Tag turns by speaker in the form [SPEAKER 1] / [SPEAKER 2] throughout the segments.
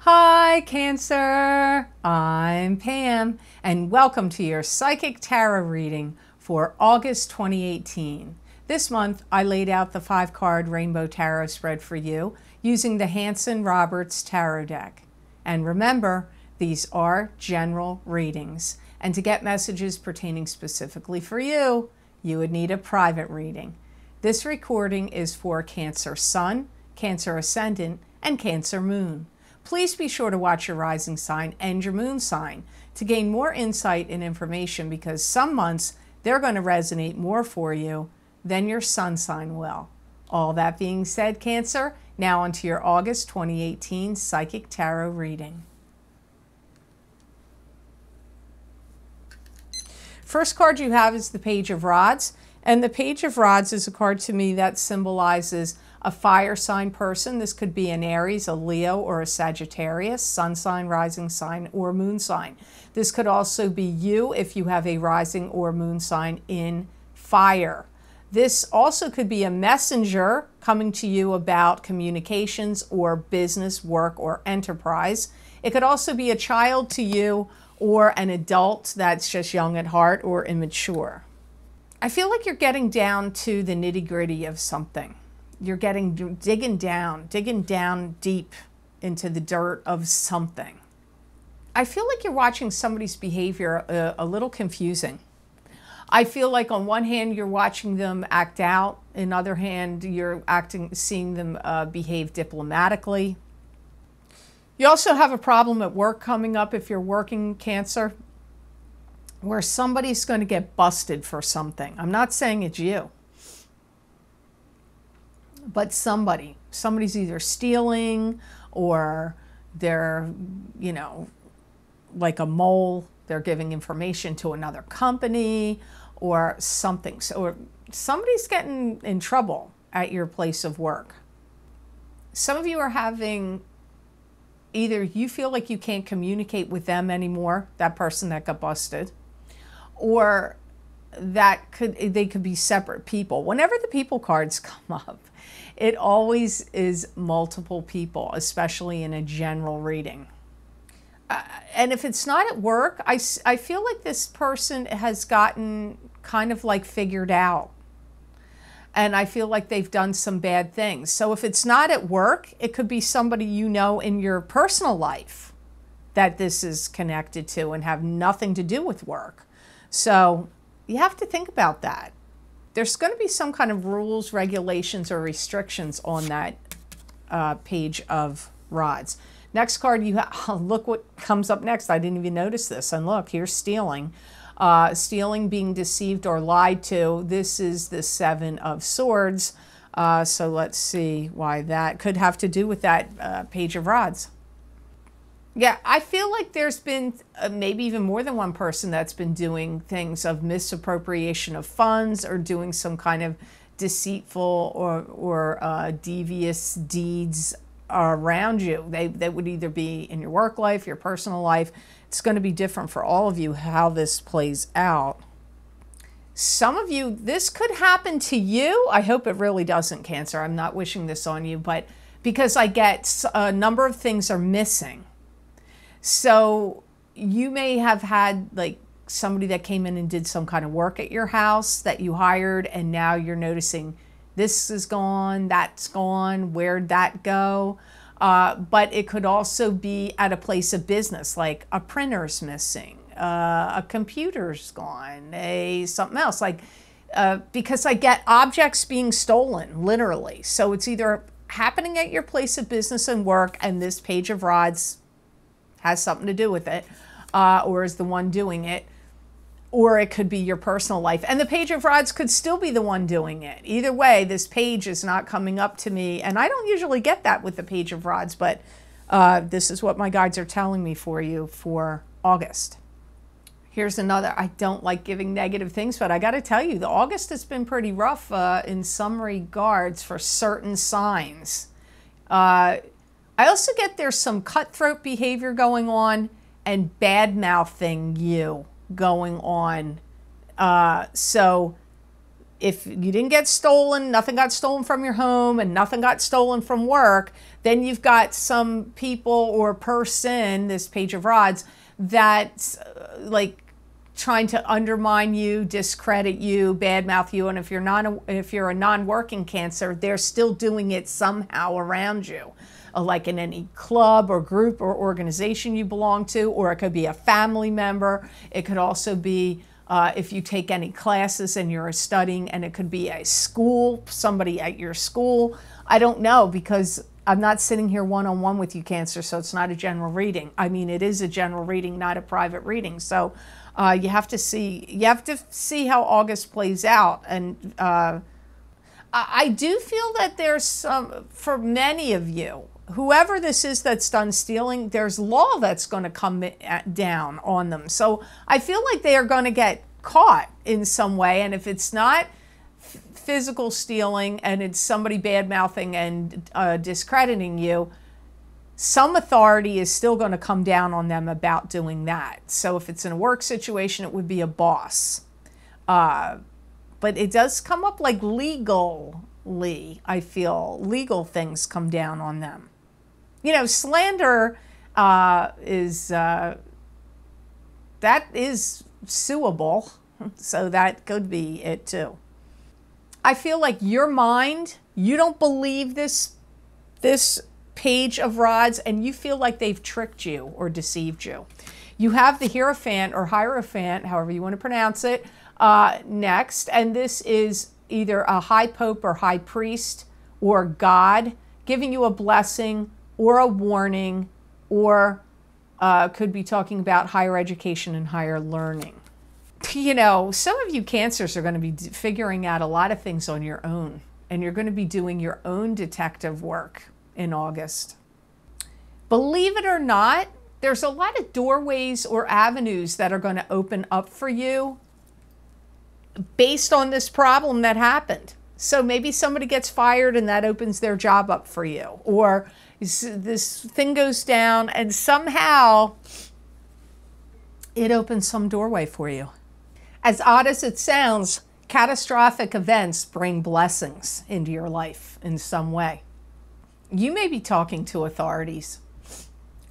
[SPEAKER 1] Hi, Cancer. I'm Pam, and welcome to your Psychic Tarot reading for August 2018. This month, I laid out the 5-card Rainbow Tarot spread for you using the Hanson-Roberts Tarot deck. And remember, these are general readings, and to get messages pertaining specifically for you, you would need a private reading. This recording is for Cancer Sun, Cancer Ascendant, and Cancer Moon. Please be sure to watch your rising sign and your moon sign to gain more insight and information, because some months they're going to resonate more for you than your sun sign will. All that being said, Cancer, now onto your August 2018 Psychic Tarot reading. First card you have is the Page of Rods, and the Page of Rods is a card to me that symbolizes a fire sign person. This could be an Aries, a Leo, or a Sagittarius, sun sign, rising sign, or moon sign. This could also be you if you have a rising or moon sign in fire. This also could be a messenger coming to you about communications or business, work, or enterprise. It could also be a child to you or an adult that's just young at heart or immature. I feel like you're getting down to the nitty-gritty of something. You're digging down deep into the dirt of something. I feel like you're watching somebody's behavior a little confusing. I feel like on one hand you're watching them act out, on the other hand you're seeing them behave diplomatically. You also have a problem at work coming up if you're working, Cancer, where somebody's going to get busted for something. I'm not saying it's you, but somebody's either stealing, or they're, like a mole, they're giving information to another company or something. Or somebody's getting in trouble at your place of work. Some of you are having, either you feel like you can't communicate with them anymore, that person that got busted, or they could be separate people. Whenever the people cards come up, it always is multiple people, especially in a general reading. And if it's not at work, I feel like this person has gotten kind of like figured out. And I feel like they've done some bad things. So if it's not at work, it could be somebody you know in your personal life that this is connected to and have nothing to do with work. So you have to think about that. There's going to be some kind of rules, regulations, or restrictions on that Page of Rods. Next card, you have, look what comes up next. I didn't even notice this. And look, here's stealing. Stealing, being deceived or lied to. This is the Seven of Swords. So let's see why that could have to do with that Page of Rods. Yeah, I feel like there's been maybe even more than one person that's been doing things of misappropriation of funds, or doing some kind of deceitful or devious deeds around you. They would either be in your work life, your personal life. It's going to be different for all of you how this plays out. Some of you, this could happen to you. I hope it really doesn't, Cancer. I'm not wishing this on you, but because I get a number of things are missing. So you may have had like somebody that came in and did some kind of work at your house that you hired, and now you're noticing this is gone, that's gone, where'd that go? But it could also be at a place of business, like a printer's missing, a computer's gone, something else. Like because I get objects being stolen, literally. So it's either happening at your place of business and work, and this Page of Rods has something to do with it, or is the one doing it, or it could be your personal life. And the Page of Rods could still be the one doing it. Either way, this page is not coming up to me, and I don't usually get that with the Page of Rods, but this is what my guides are telling me for you for August. Here's another. I don't like giving negative things, but I got to tell you, the August has been pretty rough in some regards for certain signs. I also get there's some cutthroat behavior going on and bad-mouthing you going on. So if you didn't get stolen, nothing got stolen from your home and nothing got stolen from work, then you've got some people or person, this Page of Rods, that's like trying to undermine you, discredit you, badmouth you. And if you're a non-working Cancer, they're still doing it somehow around you, like in any club or group or organization you belong to, or it could be a family member. It could also be if you take any classes and you're studying, and it could be a school, somebody at your school. I don't know, because I'm not sitting here one-on-one with you, Cancer, so it's not a general reading. I mean, it is a general reading, not a private reading. So you have to see how August plays out. And I do feel that there's some, for many of you, whoever this is that's done stealing, there's law that's going to come down on them. So I feel like they are going to get caught in some way. And if it's not physical stealing and it's somebody bad-mouthing and discrediting you, some authority is still going to come down on them about doing that. So if it's in a work situation, it would be a boss. But it does come up like legally, I feel. Legal things come down on them. You know, slander that is suable, so that could be it too. I feel like your mind, you don't believe this Page of Rods, and you feel like they've tricked you or deceived you. You have the Hierophant or Hierophant, however you want to pronounce it, next, and this is either a high pope or high priest or God giving you a blessing or a warning, or could be talking about higher education and higher learning. You know, some of you Cancers are going to be figuring out a lot of things on your own, and you're going to be doing your own detective work in August. Believe it or not, there's a lot of doorways or avenues that are going to open up for you based on this problem that happened. So maybe somebody gets fired and that opens their job up for you, or this thing goes down and somehow it opens some doorway for you. As odd as it sounds, catastrophic events bring blessings into your life in some way. You may be talking to authorities,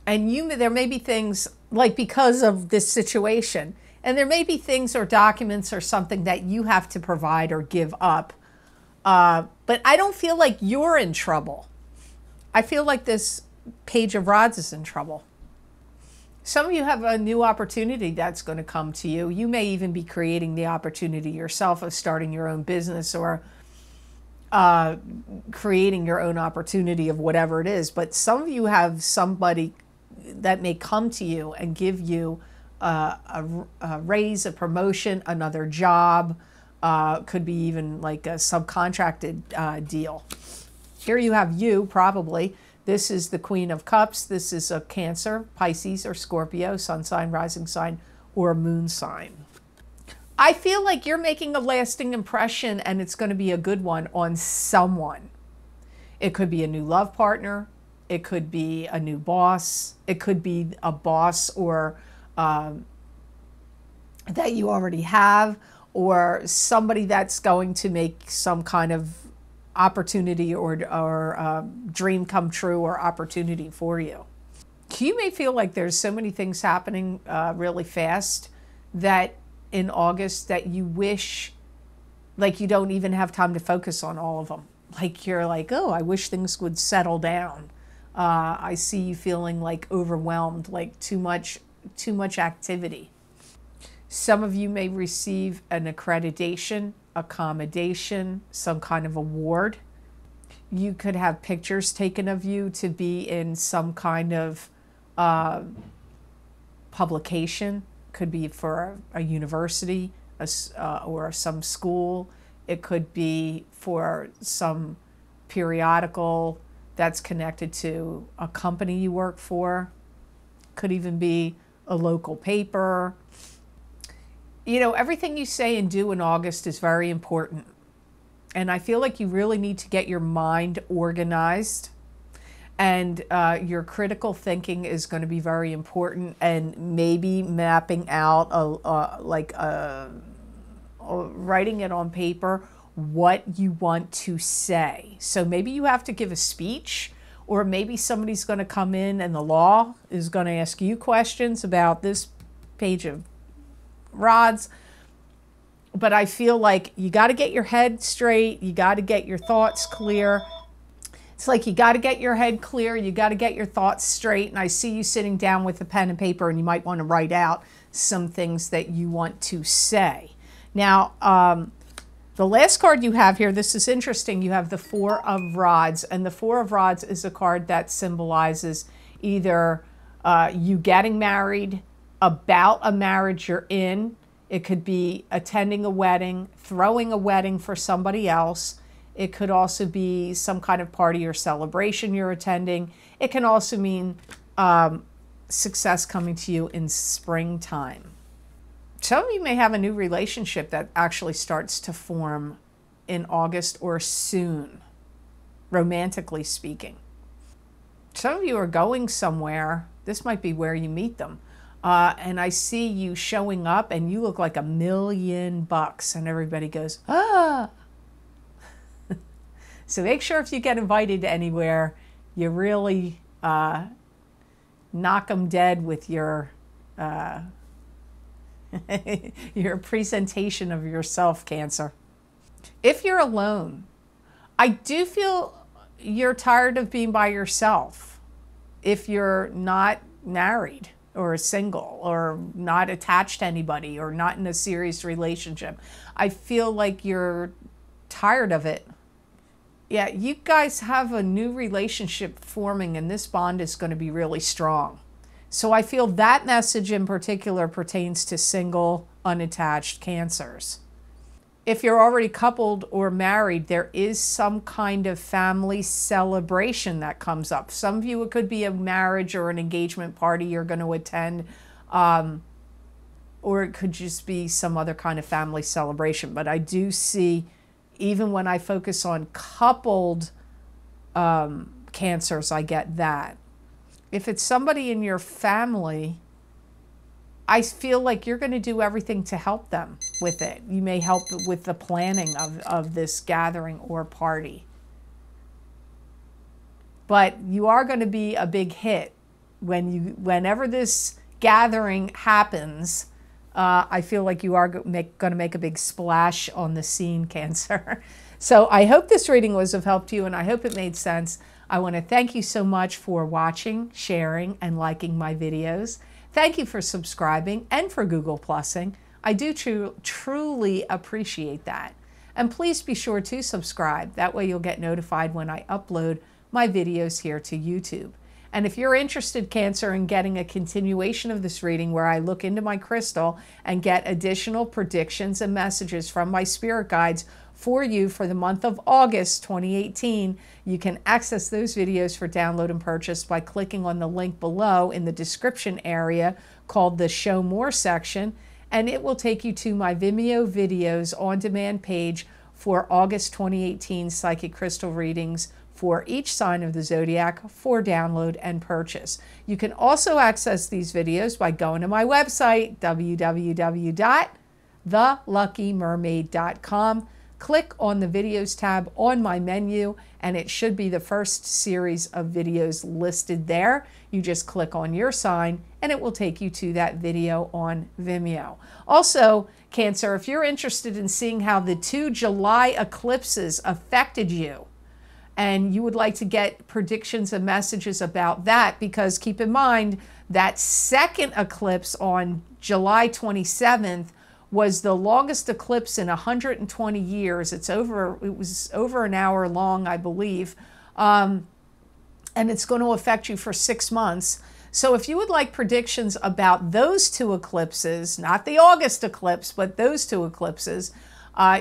[SPEAKER 1] and there may be things like because of this situation, and there may be things or documents or something that you have to provide or give up. But I don't feel like you're in trouble. I feel like this Page of Rods is in trouble. Some of you have a new opportunity that's going to come to you. You may even be creating the opportunity yourself of starting your own business, or creating your own opportunity of whatever it is. But some of you have somebody that may come to you and give you a raise, a promotion, another job. Could be even like a subcontracted deal. Here you have you, probably. This is the Queen of Cups. This is a Cancer, Pisces, or Scorpio, sun sign, rising sign, or moon sign. I feel like you're making a lasting impression, and it's going to be a good one on someone. It could be a new love partner. It could be a new boss. It could be a boss or that you already have, or somebody that's going to make some kind of opportunity or dream come true or opportunity for you. You may feel like there's so many things happening really fast that in August that you wish, like you don't even have time to focus on all of them. Like you're like, oh, I wish things would settle down. I see you feeling like overwhelmed, like too much activity. Some of you may receive an accreditation, accommodation, some kind of award. You could have pictures taken of you to be in some kind of publication. Could be for a university or some school. It could be for some periodical that's connected to a company you work for. Could even be a local paper. You know, everything you say and do in August is very important. And I feel like you really need to get your mind organized. And your critical thinking is going to be very important, and maybe mapping out, writing it on paper, what you want to say. So maybe you have to give a speech, or maybe somebody's going to come in and the law is going to ask you questions about this page of rods. But I feel like you got to get your head straight. You got to get your thoughts clear. It's like you got to get your head clear. You got to get your thoughts straight. And I see you sitting down with a pen and paper, and you might want to write out some things that you want to say. Now, the last card you have here, this is interesting. You have the Four of Rods, and the Four of Rods is a card that symbolizes either you getting married, about a marriage you're in. It could be attending a wedding, throwing a wedding for somebody else. It could also be some kind of party or celebration you're attending. It can also mean success coming to you in springtime. Some of you may have a new relationship that actually starts to form in August or soon, romantically speaking. Some of you are going somewhere. This might be where you meet them. And I see you showing up and you look like $1 million, and everybody goes, ah. So make sure if you get invited to anywhere, you really knock them dead with your your presentation of yourself, Cancer. If you're alone, I do feel you're tired of being by yourself. If you're not married or single or not attached to anybody or not in a serious relationship, I feel like you're tired of it. Yeah, you guys have a new relationship forming, and this bond is going to be really strong. So I feel that message in particular pertains to single, unattached Cancers. If you're already coupled or married, there is some kind of family celebration that comes up. Some of you, it could be a marriage or an engagement party you're going to attend, or it could just be some other kind of family celebration. But I do see, even when I focus on coupled Cancers, I get that. If it's somebody in your family, I feel like you're going to do everything to help them with it. You may help with the planning of this gathering or party. But you are going to be a big hit whenever this gathering happens. I feel like you are going to make a big splash on the scene, Cancer. So I hope this reading was of help to you, and I hope it made sense. I want to thank you so much for watching, sharing, and liking my videos. Thank you for subscribing and for Google Plusing. I do truly appreciate that. And please be sure to subscribe. That way you'll get notified when I upload my videos here to YouTube. And if you're interested, Cancer, in getting a continuation of this reading where I look into my crystal and get additional predictions and messages from my spirit guides for you for the month of August 2018, you can access those videos for download and purchase by clicking on the link below in the description area called the Show More section, and it will take you to my Vimeo videos on demand page for August 2018 psychic crystal readings for each sign of the zodiac for download and purchase. You can also access these videos by going to my website, www.theluckymermaid.com. Click on the videos tab on my menu, and it should be the first series of videos listed there. You just click on your sign, and it will take you to that video on Vimeo. Also, Cancer, if you're interested in seeing how the 2 July eclipses affected you, and you would like to get predictions and messages about that, because keep in mind that second eclipse on July 27th was the longest eclipse in 120 years. It was over an hour long, I believe. And it's going to affect you for 6 months. So if you would like predictions about those 2 eclipses, not the August eclipse, but those 2 eclipses,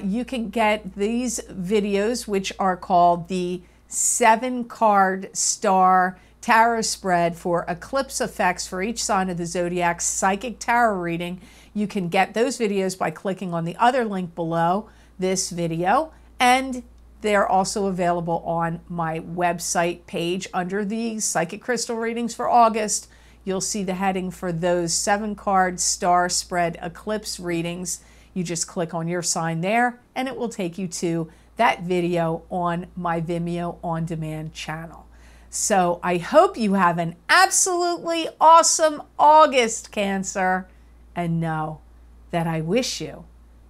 [SPEAKER 1] you can get these videos, which are called the 7-card star tarot spread for eclipse effects for each sign of the zodiac psychic tarot reading. You can get those videos by clicking on the other link below this video, and they're also available on my website page under the psychic crystal readings for August. You'll see the heading for those 7-card star spread eclipse readings. You just click on your sign there and it will take you to that video on my Vimeo On Demand channel. So I hope you have an absolutely awesome August, Cancer, and know that I wish you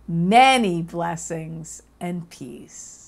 [SPEAKER 1] many blessings and peace.